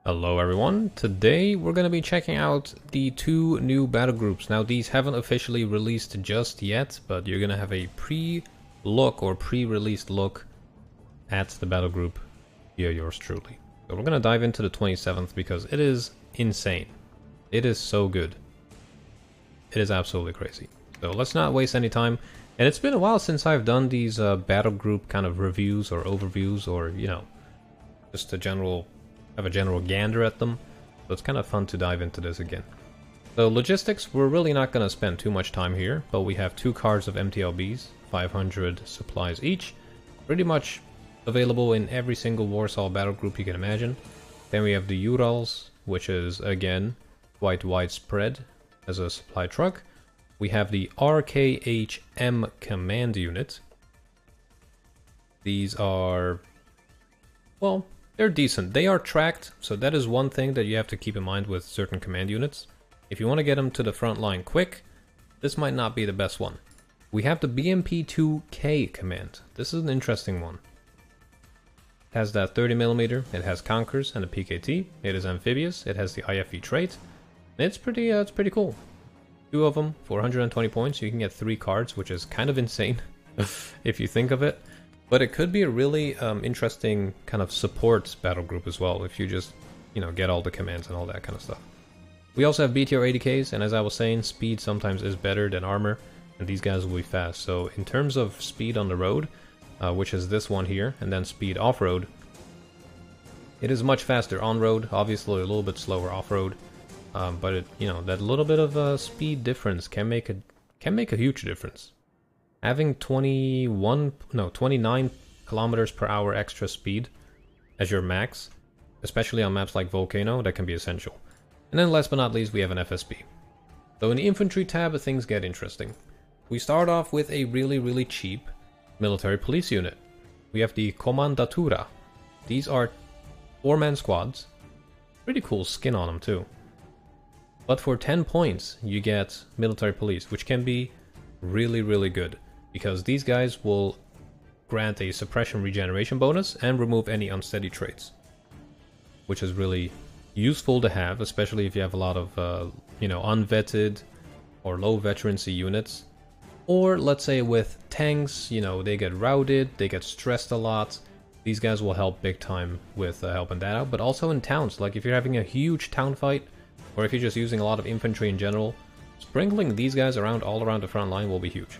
Hello everyone, today we're going to be checking out the two new battle groups. Now these haven't officially released just yet, but you're going to have a pre-look or pre-released look at the battle group via yours truly. So we're going to dive into the 27th because it is insane. It is so good. It is absolutely crazy. So let's not waste any time. And it's been a while since I've done these battle group kind of reviews or overviews or, you know, just a general gander at them. So it's kind of fun to dive into this again. So logistics, we're really not going to spend too much time here, but we have 2 cards of MTLBs, 500 supplies each, pretty much available in every single Warsaw battle group you can imagine. Then we have the Urals, which is again quite widespread as a supply truck. We have the RKHM command unit. These are, well, they're decent. They are tracked, so that is one thing that you have to keep in mind with certain command units. If you want to get them to the front line quick, this might not be the best one. We have the BMP-2K command. This is an interesting one. It has that 30mm, it has Conkers and a PKT, it is amphibious, it has the IFE trait, and it's pretty cool. 2 of them, 420 points, you can get 3 cards, which is kind of insane if you think of it. But it could be a really interesting kind of support battle group as well, if you just, you know, get all the commands and all that kind of stuff. We also have BTR 80Ks, and as I was saying, speed sometimes is better than armor, and these guys will be fast. So in terms of speed on the road, which is this one here, and then speed off-road, it is much faster on-road, obviously a little bit slower off-road, but it, you know, that little bit of speed difference can make a huge difference. Having 29 kilometers per hour extra speed as your max, especially on maps like Volcano, that can be essential. And then last but not least, we have an FSB. So in the infantry tab, things get interesting. We start off with a really cheap military police unit. We have the Komandatura. These are 4-man squads. Pretty cool skin on them too. But for 10 points, you get military police, which can be really good. Because these guys will grant a suppression regeneration bonus and remove any unsteady traits, which is really useful to have, especially if you have a lot of you know, unvetted or low veterancy units, or let's say with tanks, you know, they get routed, they get stressed a lot. These guys will help big time with helping that out, but also in towns, like if you're having a huge town fight, or if you're just using a lot of infantry in general, sprinkling these guys around all around the front line will be huge.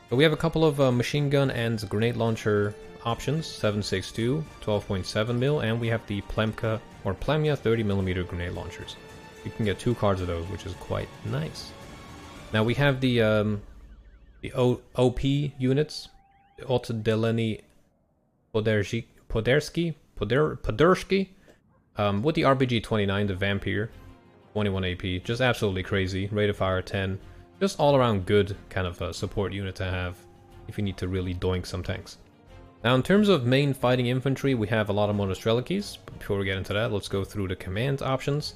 So we have a couple of machine gun and grenade launcher options, 7.62, 12.7 mil, and we have the Plemka or Plemya 30mm grenade launchers. You can get 2 cards of those, which is quite nice. Now we have the OP units, the Otdeleni Poderski, with the RPG-29, the Vampire, 21 AP, just absolutely crazy, rate of fire 10. Just all around good kind of a support unit to have if you need to really doink some tanks. Now in terms of main fighting infantry, we have a lot of Monostrelkis. But before we get into that, let's go through the command options.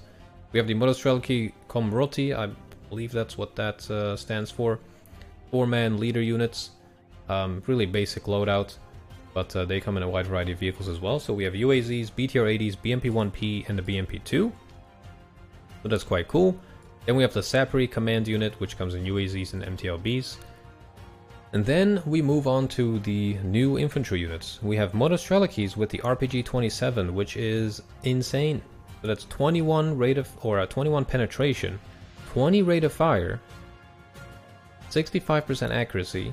We have the Monostrelki Komroti, I believe that's what that stands for. 4-man leader units, really basic loadout, but they come in a wide variety of vehicles as well. So we have UAZs, BTR-80s, BMP-1P, and the BMP-2. So that's quite cool. Then we have the Sapri command unit, which comes in UAZs and MTLBs. And then we move on to the new infantry units. We have Monostrelkis with the RPG-27, which is insane. So that's 21 rate of, or 21 penetration, 20 rate of fire, 65% accuracy,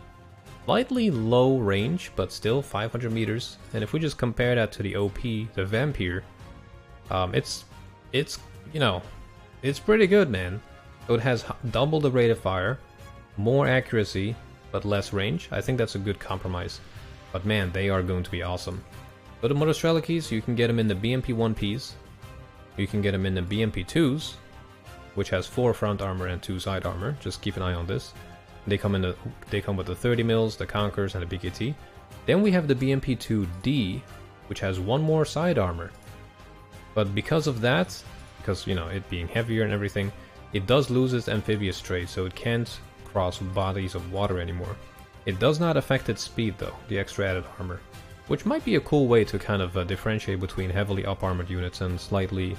slightly low range, but still 500 meters. And if we just compare that to the OP, the Vampire, it's you know, it's pretty good, man. So it has double the rate of fire, more accuracy, but less range. I think that's a good compromise. But man, they are going to be awesome. So the Monostrelkis, you can get them in the BMP-1Ps. You can get them in the BMP-2s, which has 4 front armor and 2 side armor. Just keep an eye on this. They come with the 30 mils, the Conkers, and the BKT. Then we have the BMP-2D, which has 1 more side armor. But because of that, because, you know, it being heavier and everything, it does lose its amphibious trait, so it can't cross bodies of water anymore. It does not affect its speed though, the extra added armor. which might be a cool way to kind of differentiate between heavily up-armored units and slightly,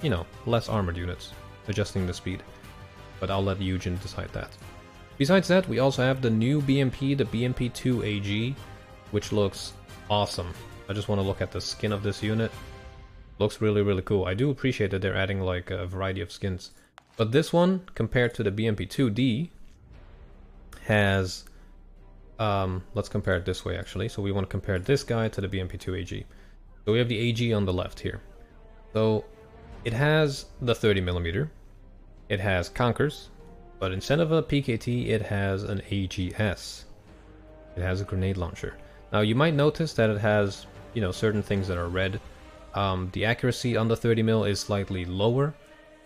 you know, less armored units, adjusting the speed. But I'll let Eugen decide that. Besides that, we also have the new BMP, the BMP2 AG, which looks awesome. I just want to look at the skin of this unit. Looks really, really cool. I do appreciate that they're adding like a variety of skins. But this one, compared to the BMP2D, has... let's compare it this way actually. So we want to compare this guy to the BMP2 AG. So we have the AG on the left here. So it has the 30mm. It has Conkers. But instead of a PKT, it has an AGS. It has a grenade launcher. Now you might notice that it has, you know, certain things that are red. The accuracy on the 30mm is slightly lower.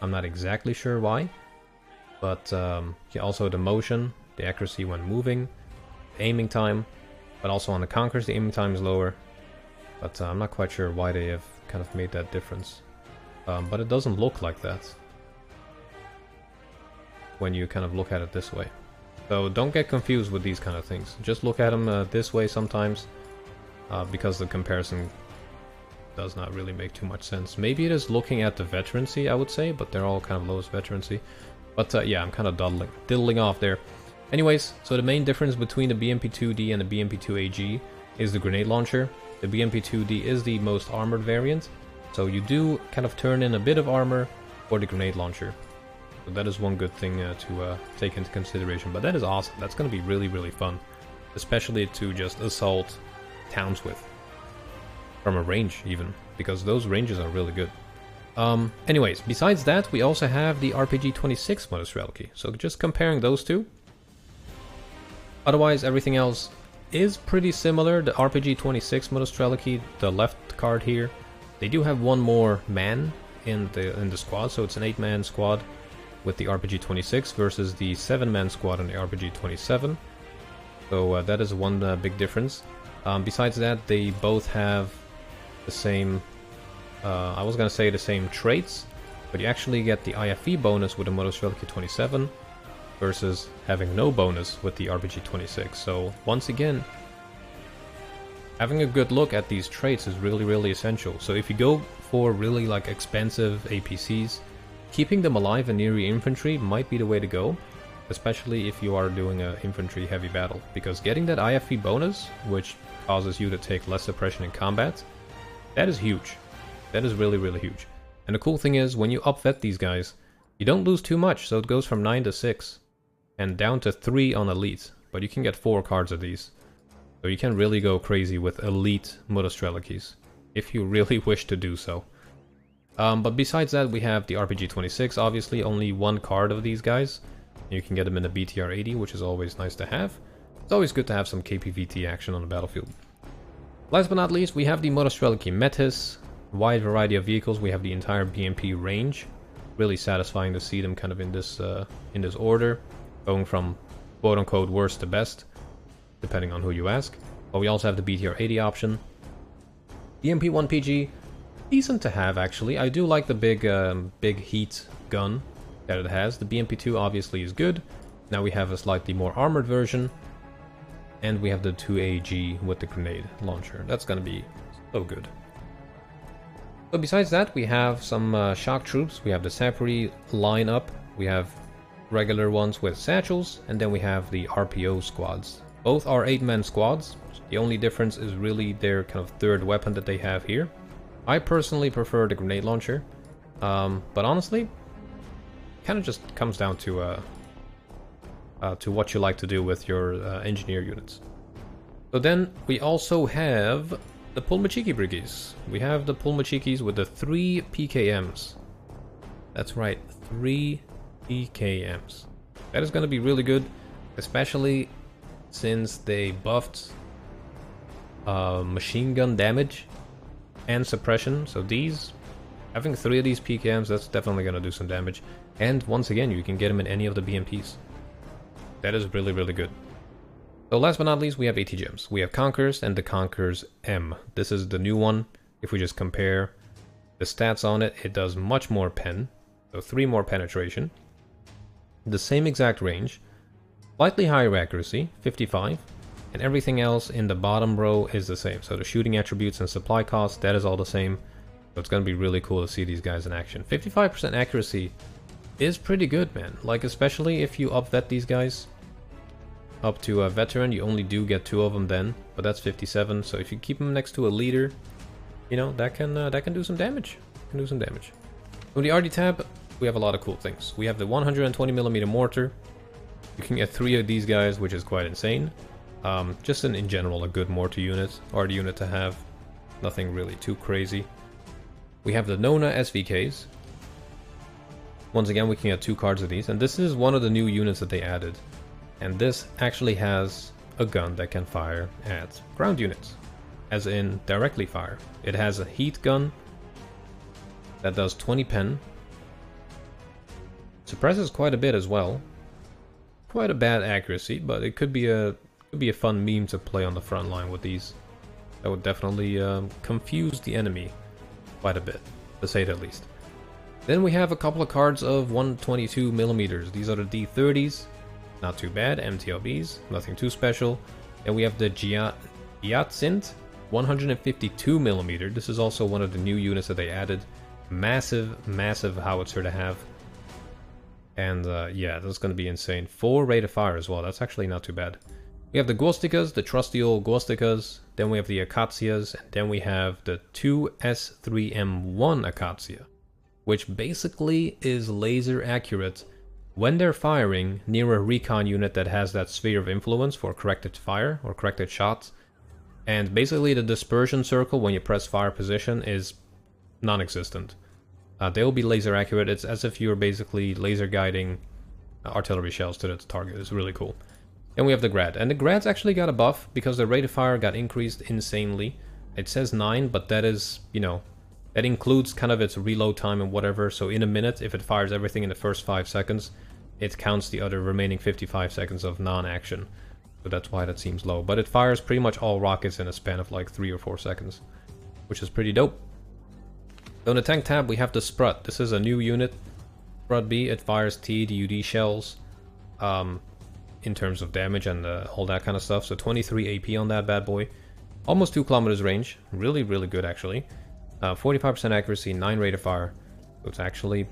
I'm not exactly sure why. But yeah, also the motion, the accuracy when moving, aiming time, but also on the Conkers the aiming time is lower. But I'm not quite sure why they have kind of made that difference. But it doesn't look like that when you kind of look at it this way. So don't get confused with these kind of things. Just look at them this way sometimes, because the comparison does not really make too much sense. Maybe it is looking at the veterancy, I would say, but they're all kind of lowest veterancy. But yeah, I'm kind of diddling off there. Anyways, so the main difference between the BMP2D and the BMP2AG is the grenade launcher. The BMP2D is the most armored variant, so you do kind of turn in a bit of armor for the grenade launcher. So that is one good thing to take into consideration. But that is awesome. That's going to be really, really fun, especially to just assault towns with. From a range even, because those ranges are really good. Anyways, besides that, we also have the RPG-26 Monostrelki. So just comparing those two. Otherwise, everything else is pretty similar. The RPG-26 Monostrelki, the left card here, they do have one more man in the squad, so it's an 8-man squad with the RPG-26 versus the 7-man squad on the RPG-27. So that is one big difference. Besides that, they both have the same, I was gonna say the same traits, but you actually get the IFE bonus with the Monostrelki 27 versus having no bonus with the RPG-26. So once again, having a good look at these traits is really, really essential. So if you go for really like expensive APCs, keeping them alive in near infantry might be the way to go, especially if you are doing an infantry heavy battle, because getting that IFE bonus, which causes you to take less suppression in combat, that is huge. That is really, really huge. And the cool thing is, when you upvet these guys, you don't lose too much, so it goes from 9 to 6 and down to 3 on elite, but you can get 4 cards of these. So you can really go crazy with elite Monostrelakis, if you really wish to do so. But besides that, we have the RPG-26, obviously only one card of these guys. You can get them in the BTR-80, which is always nice to have. It's always good to have some KPVT action on the battlefield. Last but not least, we have the Monostrelki Metis. Wide variety of vehicles, we have the entire BMP range. Really satisfying to see them kind of in this order, going from quote-unquote worst to best, depending on who you ask. But we also have the BTR-80 option. The MP1PG, decent to have actually. I do like the big heat gun that it has. The BMP2 obviously is good. Now we have a slightly more armored version, and we have the 2AG with the grenade launcher. That's gonna be so good. So besides that, we have some shock troops. We have the Sapri lineup. We have regular ones with satchels, and then we have the RPO squads. Both are 8-man squads. The only difference is really their kind of third weapon that they have here. I personally prefer the grenade launcher, but honestly, kind of just comes down to what you like to do with your engineer units. So then we also have the Pulmachiki Briggies. We have the Pulmachikis with the 3 PKMs. That's right, 3 PKMs. That is going to be really good, especially since they buffed machine gun damage and suppression. So having 3 of these PKMs, that's definitely going to do some damage. And once again, you can get them in any of the BMPs. That is really, really good. So last but not least, we have AT gems. We have Conkers and the Conkers M. This is the new one. If we just compare the stats on it, it does much more pen. So 3 more penetration. The same exact range. Slightly higher accuracy, 55. And everything else in the bottom row is the same. So the shooting attributes and supply costs, that is all the same. So it's going to be really cool to see these guys in action. 55% accuracy is pretty good, man. Like, especially if you up-vet these guys up to a veteran, you only do get 2 of them then, but that's 57. So if you keep them next to a leader, you know, that can do some damage. Can do some damage. With the RD tab, we have a lot of cool things. We have the 120mm mortar. You can get 3 of these guys, which is quite insane. Just in general, a good mortar unit, RD unit to have. Nothing really too crazy. We have the Nona SVKs. Once again, we can get 2 cards of these, and this is one of the new units that they added. And this actually has a gun that can fire at ground units, as in directly fire. It has a heat gun that does 20 pen. Suppresses quite a bit as well. Quite a bad accuracy, but it could be a fun meme to play on the front line with these. That would definitely confuse the enemy quite a bit, to say the least. Then we have a couple of cards of 122mm. These are the D30s, not too bad. MTLBs, nothing too special. Then we have the G.Lawton 152mm. This is also one of the new units that they added. Massive howitzer to have. And yeah, that's going to be insane. 4 rate of fire as well. That's actually not too bad. We have the Ghostikas, the trusty old Ghostikas. Then we have the Acacias. And then we have the 2S3M1 Acacia, which basically is laser accurate when they're firing near a recon unit that has that sphere of influence for corrected fire or corrected shots. And basically the dispersion circle when you press fire position is non-existent. They will be laser accurate. It's as if you're basically laser guiding artillery shells to the target. It's really cool. Then we have the Grad. And the Grad's actually got a buff because the rate of fire got increased insanely. It says 9, but that is, you know, that includes kind of its reload time and whatever. So in a minute, if it fires everything in the first 5 seconds, it counts the other remaining 55 seconds of non-action. So that's why that seems low. But it fires pretty much all rockets in a span of like 3 or 4 seconds, which is pretty dope. So in the tank tab, we have the Sprut. This is a new unit. Sprut B, it fires TDUD shells in terms of damage and all that kind of stuff. So 23 AP on that bad boy. Almost 2 kilometers range. Really good actually. 45% accuracy, 9 rate of fire. So it's actually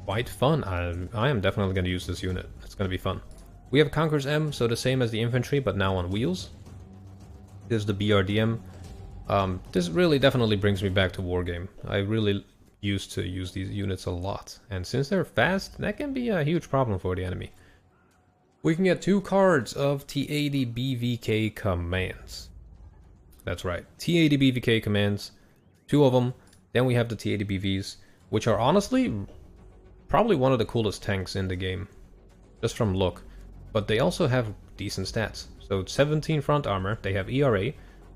quite fun. I am definitely going to use this unit. It's going to be fun. We have Conqueror's M, so the same as the infantry, but now on wheels. This is the BRDM. This really definitely brings me back to Wargame. I really used to use these units a lot. And since they're fast, that can be a huge problem for the enemy. We can get 2 cards of T80 BVK commands. That's right, T80 BVK commands. 2 of them. Then we have the T80 BVs, which are honestly probably one of the coolest tanks in the game, just from look. But they also have decent stats. So it's 17 front armor, they have ERA,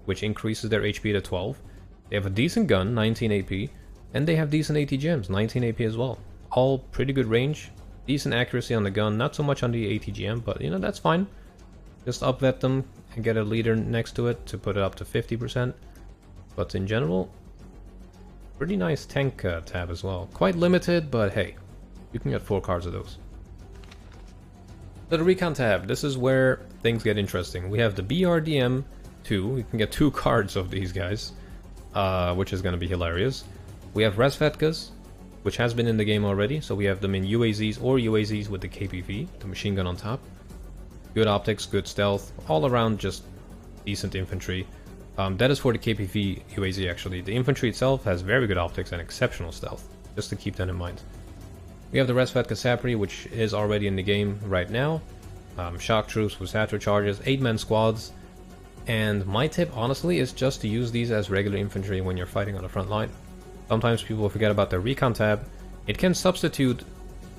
which increases their HP to 12. They have a decent gun, 19 AP, and they have decent AT gems, 19 AP as well. All pretty good range, decent accuracy on the gun, not so much on the AT gem, but you know, that's fine. Just up-vet them and get a leader next to it to put it up to 50%. But in general, pretty nice tank tab as well. Quite limited, but hey, you can get 4 cards of those. So the Recon tab, this is where things get interesting. We have the BRDM 2, you can get 2 cards of these guys, which is going to be hilarious. We have Resvetkas, which has been in the game already, so we have them in UAZs or UAZs with the KPV, the machine gun on top. Good optics, good stealth, all around just decent infantry. That is for the KPV UAZ actually. The infantry itself has very good optics and exceptional stealth, just to keep that in mind. We have the Resvetka Sapri, which is already in the game right now. Shock troops with Satchel charges, 8-man squads. And my tip, honestly, is just to use these as regular infantry when you're fighting on the front line. Sometimes people forget about the Recon tab. It can substitute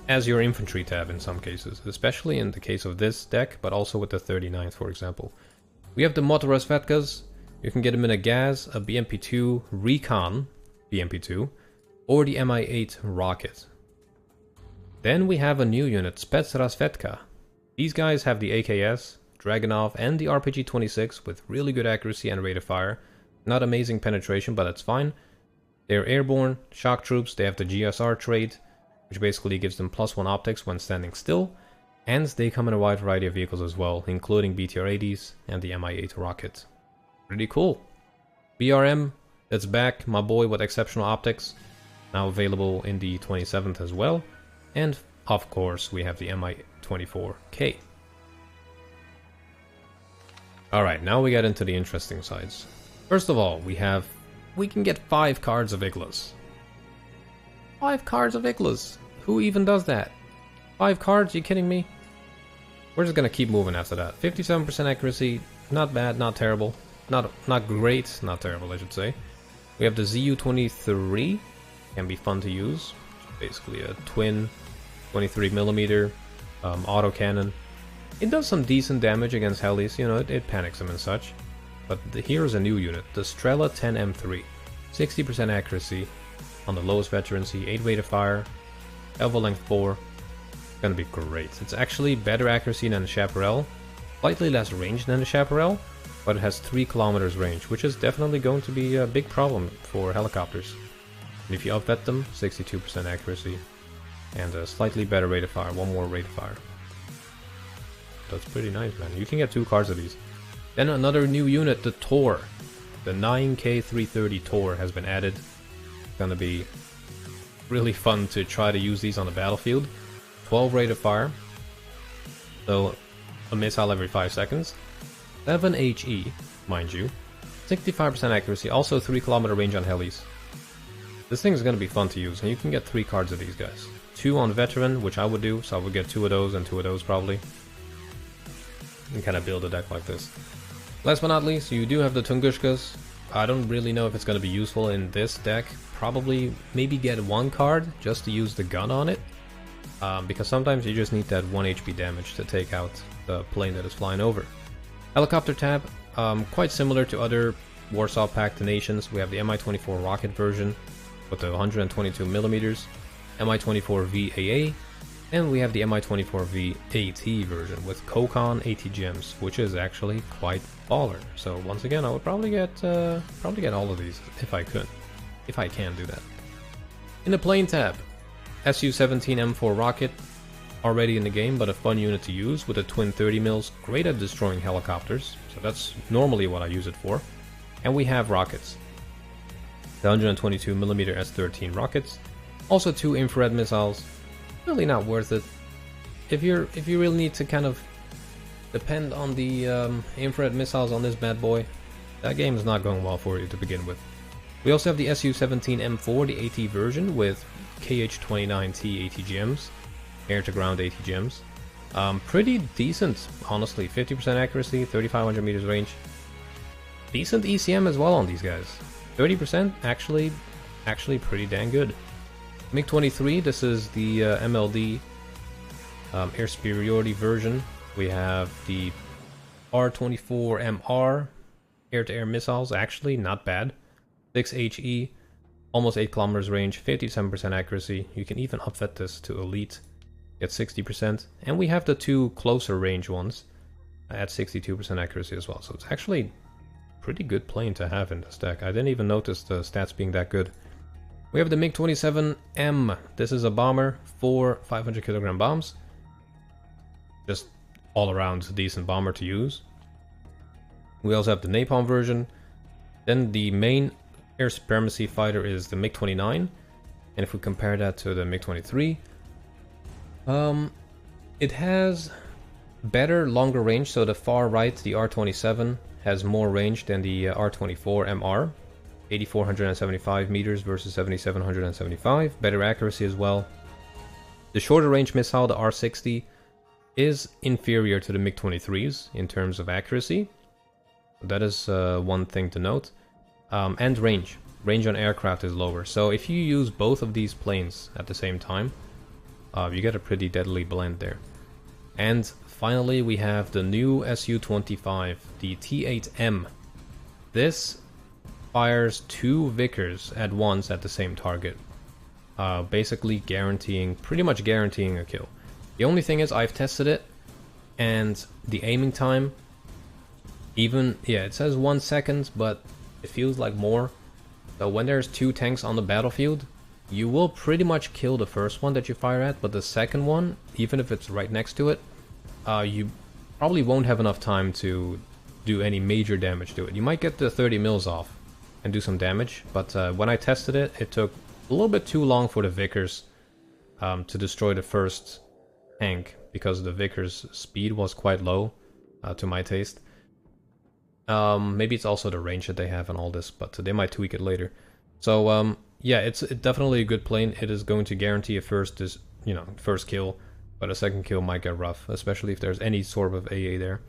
as your infantry tab in some cases, especially in the case of this deck, but also with the 39th, for example. We have the Moto Resvetkas. You can get them in a Gaz, a BMP-2 Recon BMP-2, or the Mi-8 rocket. Then we have a new unit, Spets Rasvetka. These guys have the AKS, Dragunov, and the RPG-26 with really good accuracy and rate of fire. Not amazing penetration, but that's fine. They're airborne, shock troops, they have the GSR trait, which basically gives them +1 optics when standing still. And they come in a wide variety of vehicles as well, including BTR-80s and the Mi-8 rocket. Pretty cool. BRM, that's back, my boy with exceptional optics. Now available in the 27th as well. And of course we have the Mi-24K. Alright, now we get into the interesting sides. First of all, we can get 5 cards of Iglas. 5 cards of Iglas! Who even does that? 5 cards? You kidding me? We're just gonna keep moving after that. 57% accuracy, not bad, not terrible. Not great, not terrible I should say. We have the ZU-23, can be fun to use. Basically a twin 23mm autocannon. It does some decent damage against helis, you know, it panics them and such. But here's a new unit, the Strela 10M3. 60% accuracy on the lowest veterancy, 8 rate of fire, elbow length 4. Gonna be great. It's actually better accuracy than the Chaparral, slightly less range than the Chaparral, but it has 3 kilometers range, which is definitely going to be a big problem for helicopters. And if you upvet them, 62% accuracy, and a slightly better rate of fire, 1 more rate of fire. That's pretty nice, man. You can get 2 cards of these. Then another new unit, the Tor. The 9K330 Tor has been added. Gonna be really fun to try to use these on the battlefield. 12 rate of fire, so a missile every 5 seconds. 7 HE, mind you. 65% accuracy, also 3 kilometer range on helis. This thing is gonna be fun to use, and you can get 3 cards of these guys. 2 on veteran, which I would do, so I would get 2 of those and 2 of those probably. And kind of build a deck like this. Last but not least, you do have the Tungushkas. I don't really know if it's going to be useful in this deck. Probably maybe get 1 card just to use the gun on it. Because sometimes you just need that 1 HP damage to take out the plane that is flying over. Helicopter tab, quite similar to other Warsaw Pact nations. We have the Mi-24 rocket version with the 122mm, Mi-24V AA, and we have the Mi-24V AT version with Kokon AT gems, which is actually quite baller. So once again, I would probably get all of these if I could, if I can do that. In the plane tab, Su-17 M4 rocket, already in the game, but a fun unit to use with a twin 30 mils, great at destroying helicopters. So that's normally what I use it for. And we have rockets, the 122mm S13 rockets, also 2 infrared missiles. Really not worth it. If you really need to kind of depend on the infrared missiles on this bad boy, that game is not going well for you to begin with. We also have the Su-17 M4, the AT version with KH-29T AT gems, air-to-ground AT gems. Pretty decent, honestly. 50% accuracy, 3,500 meters range. Decent ECM as well on these guys. 30%, actually pretty dang good. MiG-23, this is the MLD air superiority version. We have the R-24MR air-to-air missiles, actually not bad. 6 HE, almost 8 kilometers range, 57% accuracy. You can even upvet this to elite, get 60%. And we have the 2 closer range ones at 62% accuracy as well. So it's actually pretty good plane to have in this deck. I didn't even notice the stats being that good. We have the MiG-27M. This is a bomber, 4 500 kilogram bombs. Just all around decent bomber to use. We also have the Napalm version. Then the main air supremacy fighter is the MiG-29. And if we compare that to the MiG-23, it has better, longer range. So the far right, the R-27, has more range than the R-24MR. 8,475 meters versus 7,775. Better accuracy as well. The shorter range missile, the R-60, is inferior to the MiG-23s in terms of accuracy. That is one thing to note. And range. Range on aircraft is lower. So if you use both of these planes at the same time, you get a pretty deadly blend there. And finally we have the new Su-25, the T-8M. This fires 2 Vickers at once at the same target. Basically pretty much guaranteeing a kill. The only thing is I've tested it, and the aiming time, it says 1 second, but it feels like more. So when there's 2 tanks on the battlefield, you will pretty much kill the first one that you fire at, but the second one, even if it's right next to it, you probably won't have enough time to do any major damage to it. You might get the 30 mils off and do some damage, but when I tested it, it took a little bit too long for the Vickers to destroy the first tank, because the Vickers' speed was quite low to my taste. Maybe it's also the range that they have and all this, but they might tweak it later. So yeah, it's definitely a good plane. It is going to guarantee a first kill, but a second kill might get rough, especially if there's any sort of AA there.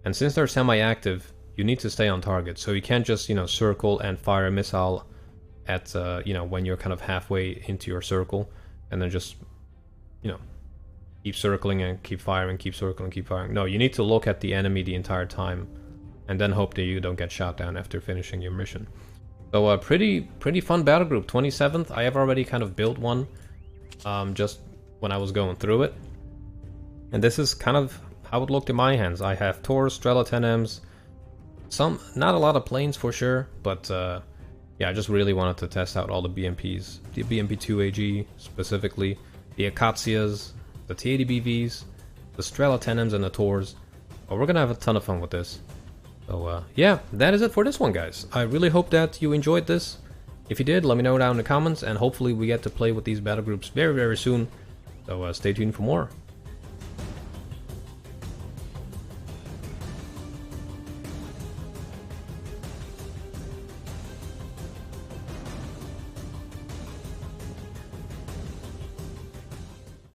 And since they're semi-active, you need to stay on target, so you can't just, circle and fire a missile at, when you're kind of halfway into your circle, and then just, keep circling and keep firing, keep circling, keep firing. No, you need to look at the enemy the entire time, and then hope that you don't get shot down after finishing your mission. So a pretty fun battle group. 27th, I have already kind of built one, just when I was going through it. And this is kind of how it looked in my hands. I have Taurs, Strela 10Ms, not a lot of planes for sure, but yeah, I just really wanted to test out all the BMPs. The BMP-2AG specifically, the Acacias, the T80BVs, the Strela 10Ms, and the Taurs. But we're gonna have a ton of fun with this. So yeah, that is it for this one, guys. I really hope that you enjoyed this. If you did, let me know down in the comments, and hopefully we get to play with these battle groups very, very soon. So stay tuned for more.